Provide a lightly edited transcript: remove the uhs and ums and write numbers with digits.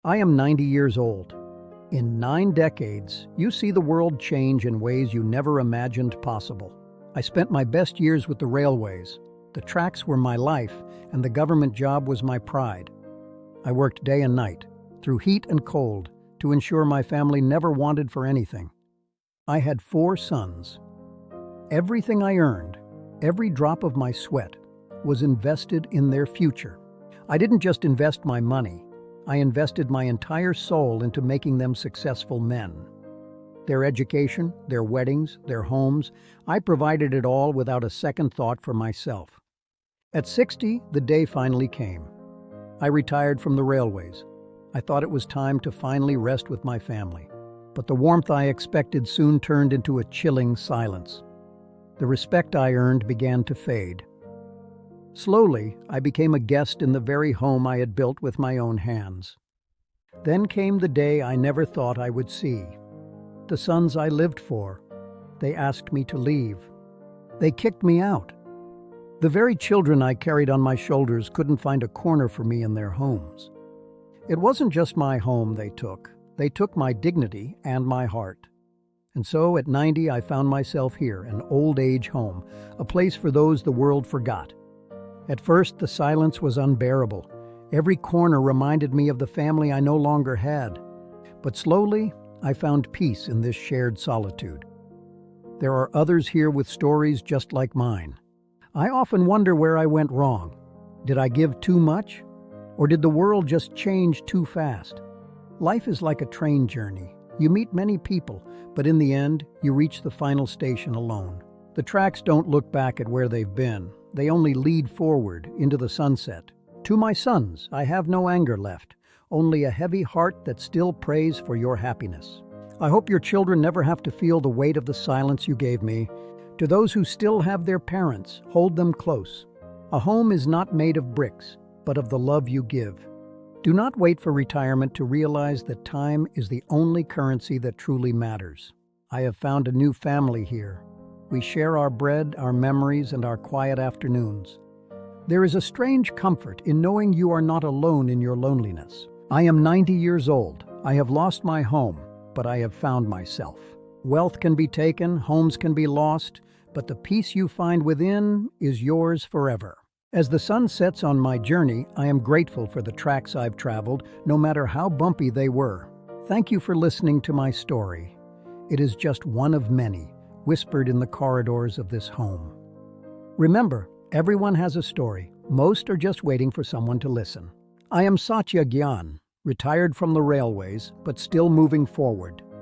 I am 90 years old. In 9 decades, you see the world change in ways you never imagined possible. I spent my best years with the railways. The tracks were my life, and the government job was my pride. I worked day and night, through heat and cold, to ensure my family never wanted for anything. I had 4 sons. Everything I earned, every drop of my sweat, was invested in their future. I didn't just invest my money. I invested my entire soul into making them successful men. Their education, their weddings, their homes, I provided it all without a second thought for myself. At 60, the day finally came. I retired from the railways. I thought it was time to finally rest with my family. But the warmth I expected soon turned into a chilling silence. The respect I earned began to fade. Slowly, I became a guest in the very home I had built with my own hands. Then came the day I never thought I would see. The sons I lived for. They asked me to leave. They kicked me out. The very children I carried on my shoulders couldn't find a corner for me in their homes. It wasn't just my home they took. They took my dignity and my heart. And so, at 90, I found myself here, an old-age home, a place for those the world forgot. At first, the silence was unbearable. Every corner reminded me of the family I no longer had. But slowly, I found peace in this shared solitude. There are others here with stories just like mine. I often wonder where I went wrong. Did I give too much? Or did the world just change too fast? Life is like a train journey. You meet many people, but in the end, you reach the final station alone. The tracks don't look back at where they've been. They only lead forward into the sunset. To my sons, I have no anger left, only a heavy heart that still prays for your happiness. I hope your children never have to feel the weight of the silence you gave me. To those who still have their parents, hold them close. A home is not made of bricks, but of the love you give. Do not wait for retirement to realize that time is the only currency that truly matters. I have found a new family here. We share our bread, our memories, and our quiet afternoons. There is a strange comfort in knowing you are not alone in your loneliness. I am 90 years old. I have lost my home, but I have found myself. Wealth can be taken, homes can be lost, but the peace you find within is yours forever. As the sun sets on my journey, I am grateful for the tracks I've traveled, no matter how bumpy they were. Thank you for listening to my story. It is just one of many, whispered in the corridors of this home. Remember, everyone has a story. Most are just waiting for someone to listen. I am Satya Gyan, retired from the railways, but still moving forward.